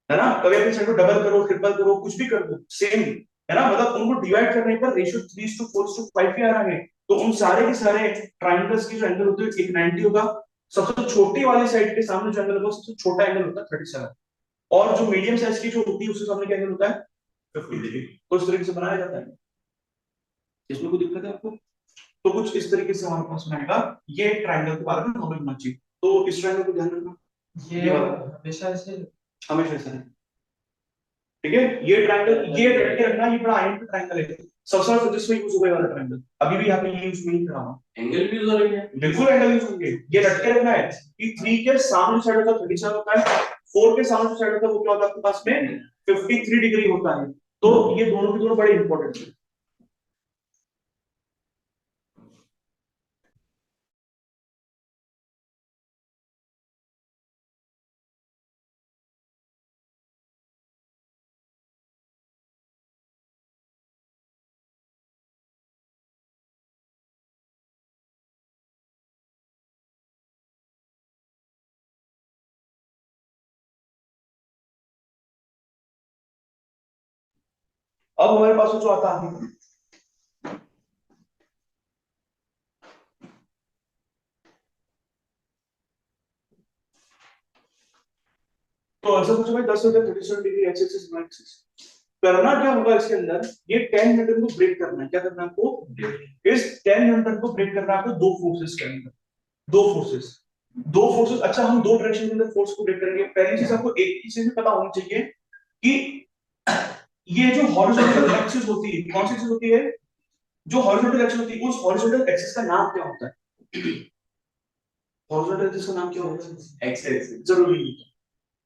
है ना। कभी अपनी साइड को डबल करो ट्रिपल करो कुछ भी कर दो सेम, है ना। मतलब उनको डिवाइड करने पर रेशियो 3:4:5 ही आ रहा है। तो उन सारे के सारे ट्रायंगल्स की जो एंगल होते हैं एक 90 होगा। सबसे छोटी वाली साइड के सामने जो एंगल होगा सबसे छोटा एंगल होता है 37, और जो मीडियम साइज की जो होती है उसके सामने क्या एंगल होता है 50 डिग्री। तो इस तरीके से बनाया जाता है। इसमें कोई दिक्कत है आपको? तो कुछ इस तरीके से हमारे पास में आएगा। ये ट्रायंगल के बारे में नॉलेज होना चाहिए, तो इस ट्रायंगल को ध्यान रखना, ये हमेशा ऐसे हमेशा ऐसा है। ठीक है, ये ट्रायंगल ये रट के रखना, ये बड़ा आइडेंटिटी ट्रायंगल है, सबसे ज्यादा फिजिक्स में यूज हुए वाला ट्रायंगल। अभी भी यहाँ पे ये यूज नहीं कर रहा हूँ, एंगल भी उधर है बिल्कुल एंगल यूज होंगे। ये रट के रखना है कि 3 के सामने साइड होता है 37 होता है, 4 के सामने साइड होता है वो क्या होता है आपके पास में 53 डिग्री होता है। तो ये दोनों के दोनों बड़े इंपॉर्टेंट है। अब हमारे पास जो आता है तो ऐसा कुछ भाई 10 से 37 degree X axis Y axis करना क्या होगा इसके अंदर, ये 10 न्यूटन को ब्रेक करना है। क्या करना है आपको, इस 10 न्यूटन को ब्रेक करना है आपको दो फोर्सेस के अंदर, दो फोर्सेस। अच्छा हम दो डायरेक्शन के अंदर फोर्स को ब्रेक करेंगे। पहली चीज आपको एक चीज भी पता होनी चाहिए कि ये जो हॉरिजॉन्टल एक्सिस होती है कौन सी चीज होती है, जो हॉरिजॉन्टल एक्सिस होती है उस हॉरिजॉन्टल एक्सिस का नाम क्या होता है, हॉरिजॉन्टल एक्सिस का नाम क्या होता है, एक्स एक्सिस। जरूरी नहीं है।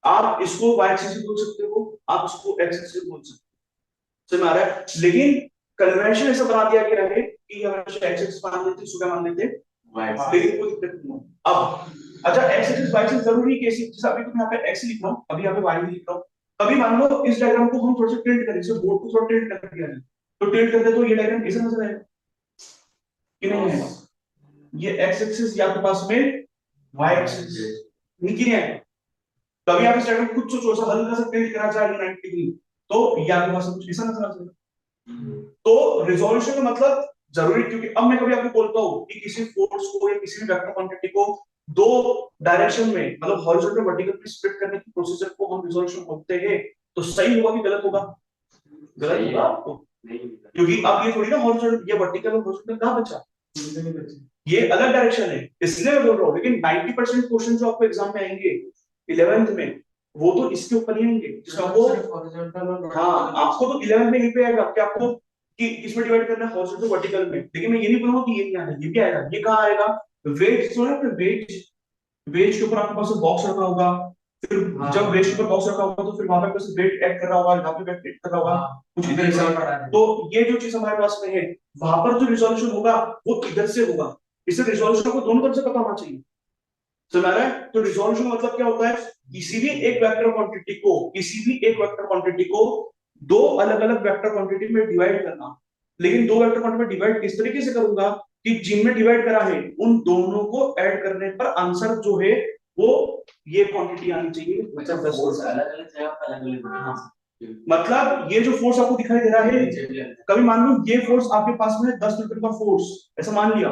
आप इसको y एक्सिस भी बोल सकते हो, आप इसको x एक्सिस भी बोल सकते हो, समझ में आ रहा है। लेकिन कन्वेंशन ऐसा बना दिया गया है कि हमेशा x एक्सिस मान लेते हैं, इसको क्या मान लेते हैं y, लेकिन कोई दिक्कत नहीं है। अब अच्छा x एक्सिस y एक्सिस जरूरी कैसे, जैसे अभी तो मैं यहाँ पे x लिख रहा हूँ, अभी यहाँ पे y लिख रहा हूँ। कभी मान लो इस डायग्राम को हम थोड़ा सा टिल्ट करें, जैसे बोर्ड को थोड़ा टिल्ट कर दिया जाए, तो टिल्ट करते तो ये डायग्राम कैसे नजर आएगा कि नहीं आएगा, ये x एक्सिस या आपके पास में y एक्सिस नहीं आएगा। कभी आप इस डायग्राम को खुद सोचो, ऐसा हल्का सा टिल्ट करा जाए 90 डिग्री, तो ये आपके पास कुछ ऐसा नजर आ जाएगा। तो रिजोल्यूशन का मतलब जरूरी, क्योंकि अब मैं कभी आपको बोलता हूँ कि किसी फोर्स को या किसी भी वेक्टर क्वांटिटी को दो डायरेक्शन में मतलब हॉरिजॉन्टल वर्टिकल में स्प्लिट करने की प्रोसीजर को हम रिजोल्यूशन बोलते हैं, तो सही होगा कि गलत होगा, गलत होगा आपको, क्योंकि अब ये थोड़ी ना हॉरिजॉन्टल ये वर्टिकल और हॉरिजॉन्टल कहां बचा, ये अलग डायरेक्शन है, इसलिए मैं बोल रहा हूँ। लेकिन 90% क्वेश्चन जो आपको एग्जाम में आएंगे 11th में वो तो इसके ऊपर ही आएंगे, जिसका वो हाँ आपको तो 11th में यही पे आएगा कि आपको कि किसमें डिवाइड करना है हॉरिजॉन्टल वर्टिकल में। लेकिन मैं ये नहीं बोलूंगा कि ये नहीं आएगा, ये भी आएगा। ये कहाँ आएगा, वेज सुना है, वेज, वेज के ऊपर आपके पास बॉक्स रखा होगा, फिर हाँ। जब वेस्ट पर बॉक्स रखा होगा तो फिर वहां पे कुछ वेट ऐड कर रहा होगा, यहाँ पे वेट ऐड कर रहा होगा, कुछ इधर से। तो ये जो चीज हमारे पास में है, वहां पर जो रिजोल्यूशन होगा वो इधर से होगा। इसे रिजोल्यूशन को दोनों तरफ से पता होना चाहिए, समझ आ रहा है? तो रिजोल्यूशन मतलब क्या होता है, किसी भी एक वेक्टर क्वांटिटी को, किसी भी एक वेक्टर क्वांटिटी को दो अलग अलग वेक्टर क्वांटिटी में डिवाइड करना। लेकिन दो वेक्टर क्वांटिटी में डिवाइड इस तरीके से करूंगा कि जिनमें डिवाइड करा है उन दोनों को ऐड करने पर आंसर जो है वो ये क्वांटिटी आनी चाहिए, मतलब 10 फोर्स अलग अलग जगह पर अलग अलग हाँ। मतलब ये जो फोर्स आपको दिखाई दे रहा है, कभी मान लो ये फोर्स आपके पास में है 10 न्यूटन का फोर्स, ऐसा मान लिया,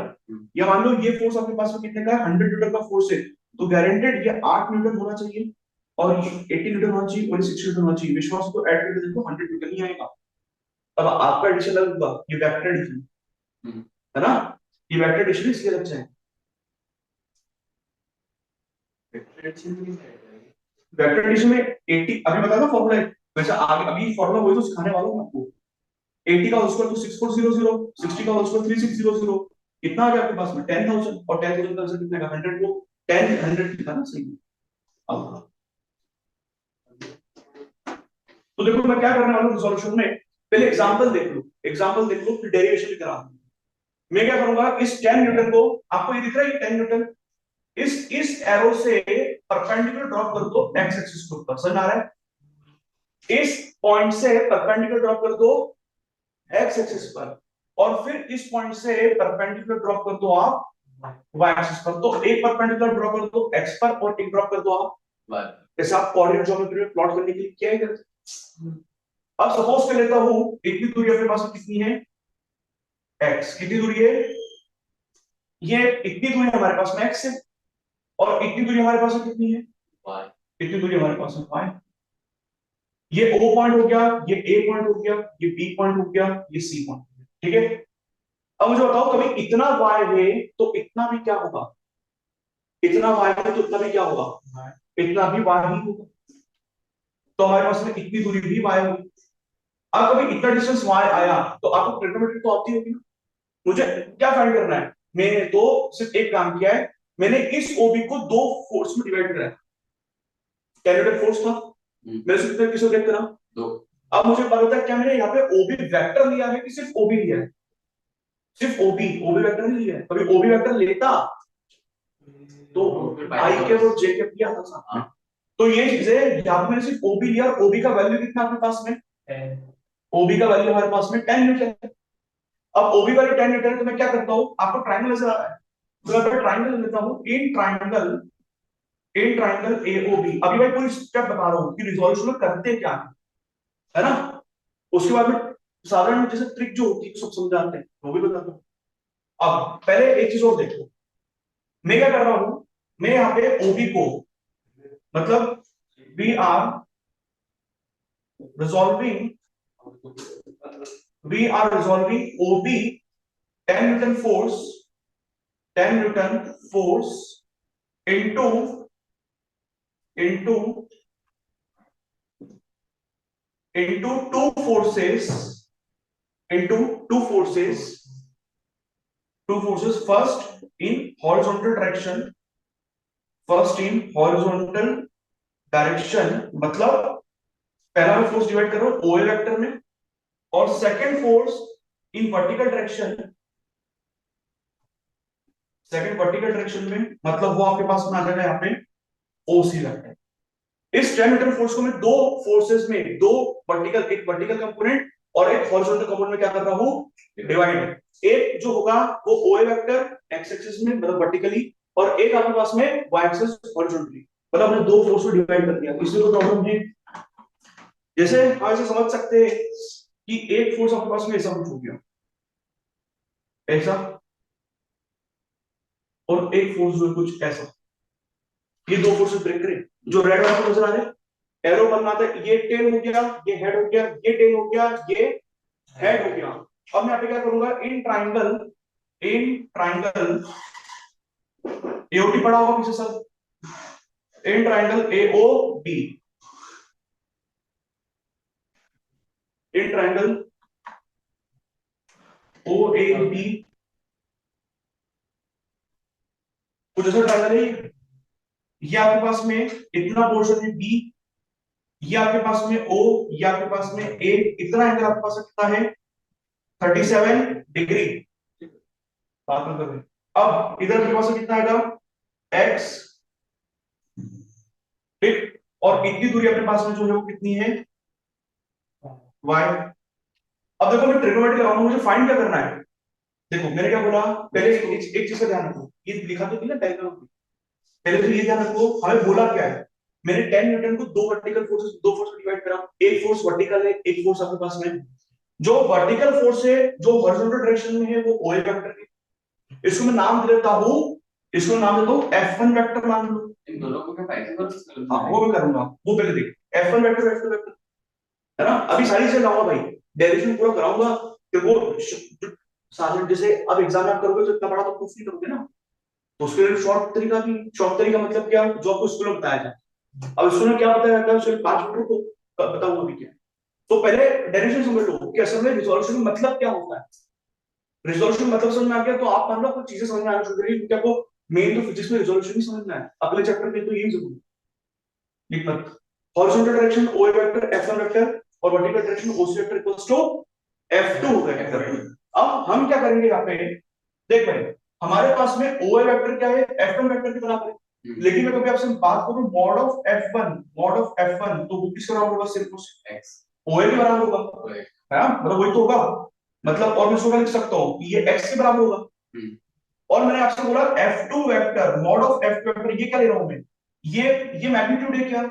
या मान लो ये फोर्स आपके पास में कितने का है, 100 न्यूटन का फोर्स है, तो गारंटेड ये 8 न्यूटन होना चाहिए और ये 80 न्यूटन होना चाहिए और 60 न्यूटन होना चाहिए। विश्वास को ऐड करके देखो 100 न्यूटन ही आएगा। अब आपका एडिशन अलग होगा, ये वेक्टर एडिशन है ना, ये वेक्टर एडिशन इसलिए लग जाए। वेक्टर एडिशन में 80 अभी बताया ना फॉर्मूला है, वैसे आगे अभी फॉर्मूला वही तो सिखाने वाला हूं आपको। 80 का होल स्क्वायर तो 6400, 60 का होल स्क्वायर 3600, कितना आ गया आपके पास में 10000, और 10000 का आंसर कितना का 100 को 10 100 लिखा ना सही। अब तो देखो मैं क्या करने वाला हूं रिजॉल्यूशन में, पहले एग्जांपल देख लो, एग्जांपल देख लो, फिर डेरिवेशन भी करा दूंगा। मैं क्या करूंगा, इस 10 न्यूटन को, आपको ये दिख रहा है ये 10 न्यूटन, इस एरो से परपेंडिकुलर ड्रॉप कर दो एक्स एक्सिस के ऊपर, समझ आ रहा है? इस पॉइंट से परपेंडिकुलर ड्रॉप कर दो एक्स एक्सिस पर, और फिर इस पॉइंट से परपेंडिकुलर ड्रॉप कर दो आप वाई एक्सिस पर। तो एक परपेंडिकुलर ड्रॉप कर दो एक्स पर और एक ड्रॉप कर दो आप y। जैसे आप कोऑर्डिनेट ज्योमेट्री में प्लॉट करने के लिए क्या है करते। अब सपोज कर लेता हूं इतनी दूरी अपने पास में कितनी है, x, कितनी दूरी है, ये इतनी दूरी हमारे पास में x है, और इतनी दूरी हमारे पास में कितनी है y, इतनी दूरी हमारे पास में y। ये O पॉइंट हो गया, ये A पॉइंट हो गया, ये B पॉइंट हो गया, ये C पॉइंट, ठीक है। अब मुझे बताओ कभी इतना y है तो इतना भी क्या होगा, इतना y है तो इतना भी क्या होगा, इतना भी y ही होगा। तो हमारे पास में इतनी दूरी भी y होगी। अब कभी इतना डिस्टेंस y आया तो आपको ट्रिग्नोमेट्री तो आती होगी ना। मुझे क्या फाइंड करना है, मैंने तो सिर्फ एक काम किया है, मैंने इस OB को दो फोर्स में डिवाइड करा है। 10 न्यूटन फोर्स था, मैंने सिर्फ किसको ब्रेक करा, दो। अब मुझे पता होता है क्या मैंने यहाँ पे OB वेक्टर लिया है कि सिर्फ OB लिया है, सिर्फ OB वेक्टर नहीं लिया है। कभी OB वेक्टर लेता तो I कैप और J कैप लिया था साथ में। तो ये चीज है, यहाँ पे मैंने सिर्फ OB लिया और OB का वैल्यू कितना आपके पास में, OB का वैल्यू हमारे पास में 10 न्यूटन है। अब OB वैल्यू 10 न्यूटन है तो मैं क्या करता हूँ, आपको ट्रायंगल नजर आ रहा है, तो मैं ट्रायंगल लेता हूँ, इन ट्रायंगल AOB। अभी भाई पूरी स्टेप बता रहा हूँ कि रिजोल्यूशन में करते क्या है ना। उसके बाद में साधारण जैसे ट्रिक जो होती है सब समझाते हैं, वो भी बताता हूँ। अब पहले एक चीज और देखो, मैं क्या कर रहा हूं, मैं यहाँ पे OB को, मतलब we are resolving OB 10 newton force, 10 newton force into into into two forces, into two forces, first in horizontal direction, first in horizontal direction, मतलब पहला मैं फोर्स डिवाइड कर रहा हूं OA वेक्टर में, और second force in vertical direction, second vertical direction में, मतलब वो आपके पास में आ जाएगा यहाँ पे OC वेक्टर। इस 10 न्यूटन फोर्स को मैं दो फोर्सेस में, दो वर्टिकल, एक वर्टिकल कंपोनेंट और एक हॉरिजॉन्टल कंपोनेंट में क्या कर रहा हूं, डिवाइड। एक जो होगा वो OA वेक्टर एक्स एक्सिस में मतलब वर्टिकली, और एक आपके पास में y एक्सिस हॉरिजॉन्टली, मतलब हमने दो फोर्स को डिवाइड कर दिया। इसमें कोई प्रॉब्लम है? जैसे हम ऐसे समझ सकते हैं कि एक फोर्स आपके पास में ऐसा कुछ हो गया, ऐसा, और एक फोर्स जो है कुछ ऐसा, ये दो फोर्सेस ब्रेक करें। जो रेड वाला नजर आ रहा है एरो बनाता है, ये टेल हो गया, ये हेड हो गया, ये टेल हो गया, ये हेड हो गया। अब मैं यहाँ पे क्या करूंगा, इन ट्राइंगल AOT पढ़ा होगा पीछे सब, in triangle AOB, in triangle OAB, कुछ ऐसा ट्राइंगल है, ये आपके पास में इतना पोर्शन है बी, ये आपके पास में ओ, ये आपके पास में ए, इतना एंगल आपके पास कितना है 37 डिग्री। बात कर रहे, अब इधर आपके पास कितना आएगा एक्स, ठीक, और इतनी दूरी अपने पास में जो है वो कितनी है वाई। अब देखो मैं ट्रिग्नोमेट्री लगाऊंगा, मुझे फाइंड क्या करना है। देखो मैंने क्या बोला, पहले एक चीज का ध्यान रखो, ये लिखा तो थी ना डायग्राम में, पहले तो ये ध्यान रखो हमें बोला क्या है। मैंने 10 न्यूटन को दो वर्टिकल फोर्सेस, दो फोर्स में डिवाइड करा, एक फोर्स वर्टिकल है, एक फोर्स आपके पास में जो वर्टिकल फोर्स है जो हॉरिजॉन्टल डायरेक्शन में है वो ओए वेक्टर है। इसको मैं नाम दे देता हूं, इसको नाम देता हूं F1 वेक्टर मान लो। इन दोनों को मैं फाइल करूँ। हाँ वो मैं करूंगा, वो पहले देख F1 वेक्टर F2 वेक्टर है ना, अभी सारी चीजें लाऊंगा भाई, डेरिवेशन पूरा कराऊंगा। तो वो सारे जैसे अब एग्जाम में आप करोगे तो इतना बड़ा तो प्रूफ नहीं करोगे ना, तो उसके लिए शॉर्ट तरीका भी, शॉर्ट तरीका मतलब क्या, जो आपको स्कूल में बताया जाए। अब स्कूल में क्या बताया जाता है उसके 5 मिनट को बताऊंगा अभी क्या। तो पहले डेरिवेशन समझ लो कि असल में रिजोल्यूशन का मतलब क्या होता है। रिजोल्यूशन मतलब समझ में आ गया तो आप मान लो कुछ चीजें समझ में आना शुरू करेंगे, क्योंकि आपको मेन तो फिजिक्स में रिजोल्यूशन ही समझना है, अगले चैप्टर में तो यही जरूरी लिखना। Horizontal direction O vector F1 vector और vertical direction OC vector equals to F2 vector. अब हम क्या करेंगे यहाँ पे, देख भाई हमारे पास में OA वेक्टर क्या है F1 वेक्टर के बराबर है, लेकिन मैं कभी आपसे बात करूं mod of F1, mod of F1 तो वो किसके बराबर होगा, सिर्फ एक्स OA के बराबर होगा, है ना, मतलब वही तो होगा, मतलब और मैं इसको लिख सकता हूँ ये x के बराबर होगा। और मैंने आपसे बोला F2 vector, mod of F2 vector, ये क्या ले रहा हूं मैं, ये मैग्नीट्यूड है क्या,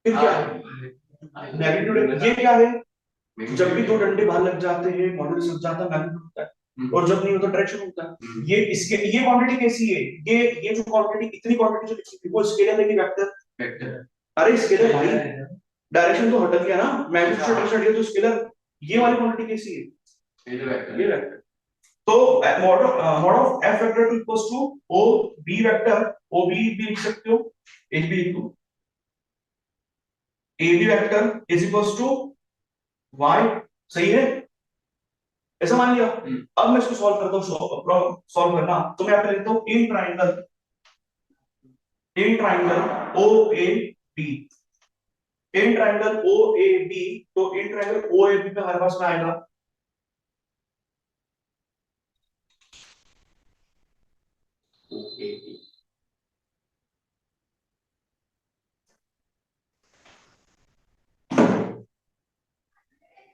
फिर क्या है मैग्नीट्यूड है, ये क्या है, जब भी दो डंडे बाहर लग जाते हैं मॉड्यूलस लग जाता है मैग्नीट्यूड होता है, और जब नहीं होता डायरेक्शन होता है। ये इसके ये क्वांटिटी कैसी है, ये जो क्वांटिटी, इतनी क्वांटिटी जो लिखी थी वो स्केलर है कि वेक्टर, वेक्टर, अरे स्केलर भाई, डायरेक्शन तो हट गया ना, मैग्नीट्यूड से डायरेक्शन हट गया तो स्केलर, ये वाली क्वांटिटी कैसी है, ये वेक्टर। तो mod of F vector two equals to O B vector, O B भी लिख सकते हो, एक भी लिख दो, A B vector is equals to Y, सही है, ऐसा मान लिया। अब मैं इसको सॉल्व करता हूँ, सॉल्व करना तो मैं यहाँ पे लिखता हूँ in triangle O A B, in triangle O A B, तो in triangle O A B पे हमारे पास में आएगा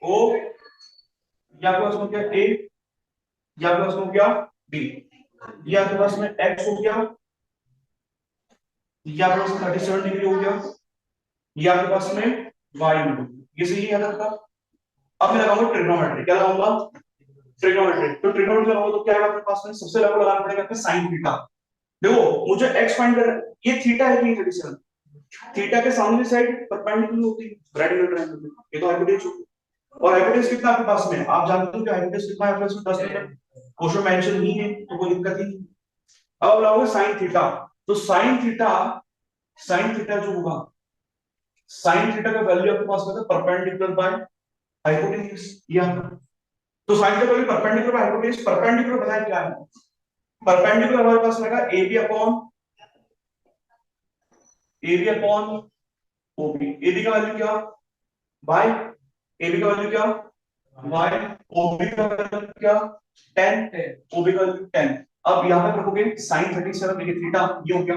ओ, या आपके पास में क्या ए, या आपके पास में क्या बी, या आपके पास में एक्स हो गया, या आपके पास में 37 डिग्री हो गया, या आपके पास में वाई हो गया, ये सही है तक का। अब मैं लगाऊंगा ट्रिग्नोमेट्री, क्या लगाऊंगा ट्रिग्नोमेट्री, तो ट्रिग्नोमेट्री लगाऊंगा तो क्या आएगा अपने पास में, सबसे पहले लगाना पड़ेगा अपने साइन थीटा। देखो मुझे एक्स फाइंड करना, ये थीटा है कि 37, थीटा के सामने साइड परपेंडिकुलर होती है राइट एंगल ट्रायंगल में, ये तो हाइपोटेन्यूज होती है, और हाइपोटेन्यूज कितना आपके पास में, आप जानते हो कि हाइपोटेन्यूज कितना है आपके पास में 10 मीटर, क्वेश्चन मेंशन नहीं है तो कोई दिक्कत ही नहीं। अब लगाओगे साइन थीटा, तो साइन थीटा जो होगा, साइन थीटा का वैल्यू आपके पास में परपेंडिकुलर बाय हाइपोटेन्यूज, या तो sine theta value perpendicular by hypotenuse, perpendicular बताया क्या है, परपेंडिकुलर हमारे पास में AB अपॉन OB, AB का वैल्यू क्या बाय, AB का वैल्यू क्या y, OB का वैल्यू क्या 10, OB का वैल्यू 10। अब यहां पे रखोगे sin 37 देखिए थीटा ये हो गया,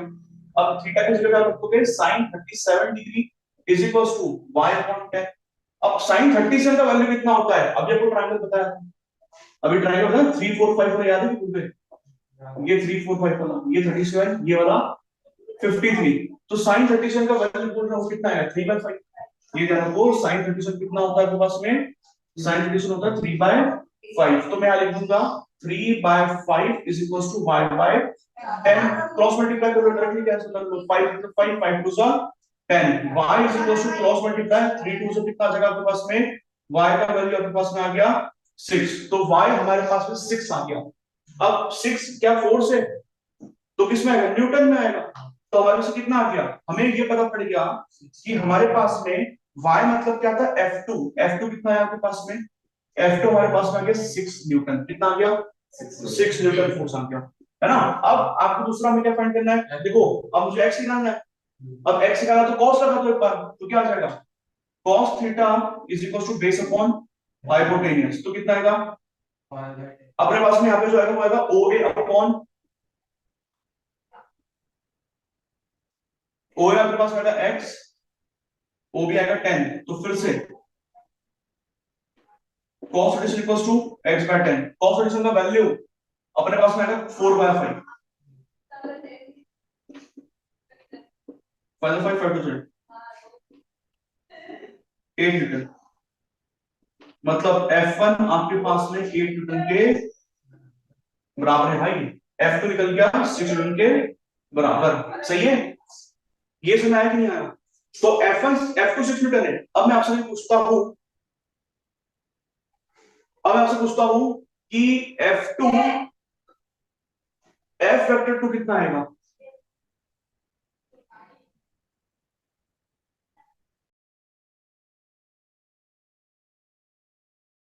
अब थीटा की जगह रखोगे sin 37 degree is equals to y upon 10। अब sin 37 का वैल्यू कितना होता है, अभी आपको ट्रायंगल पता है, अभी ट्रायंगल होता है 3 4 5 वाला याद है कि भूल गए, ये 3 4 5 वाला, ये 37, ये वाला 53, तो sin 37 का वैल्यू बोल रहा हूं कितना है 3/5, ये ध्यान रखो sin 37 कितना होता है आपके पास में, sin 37 होता है 3/5, तो मैं यहां लिख दूंगा 3/5 is equals to y/10, cross multiply करो डायरेक्टली कैंसिल कर लो, 5 into 5 5 2 10, y is equals to cross multiply 3 2 से कितना आ जाएगा आपके पास में, y का वैल्यू आपके पास में आ गया 6, तो y हमारे पास में 6 आ गया। अब 6 क्या फोर्स है, तो किसमें आएगा न्यूटन में आएगा, तो हमारे पास कितना आ गया, हमें ये पता पड़ गया कि हमारे पास में y मतलब क्या था F2, F2 कितना है आपके पास में, F2 हमारे पास में आ गया 6 न्यूटन, कितना आ गया 6 न्यूटन फोर्स आ गया। है ना। अब आपको दूसरा में क्या फाइंड करना है, देखो अब मुझे x निकालना है। अब x निकाला तो cos लगा दो एक बार, तो क्या आ जाएगा, cos theta is equal to base upon hypotenuse, तो कितना आएगा अपने पास में यहाँ पे जो आएगा वो आएगा OA अपॉन OA अपने पास आएगा x, OB आएगा 10, तो फिर से cos is equal to x by 10, cos addition का वैल्यू अपने पास में आएगा 4/5, 5 5 to 8 न्यूटन, मतलब F1 आपके पास में 8 न्यूटन के बराबर है भाई, F2 निकल गया 6 न्यूटन के बराबर, सही है, ये समझ आया कि नहीं आया। तो F1 F2 6 न्यूटन है। अब मैं आपसे पूछता हूं, कि F2 F वेक्टर 2 कितना आएगा,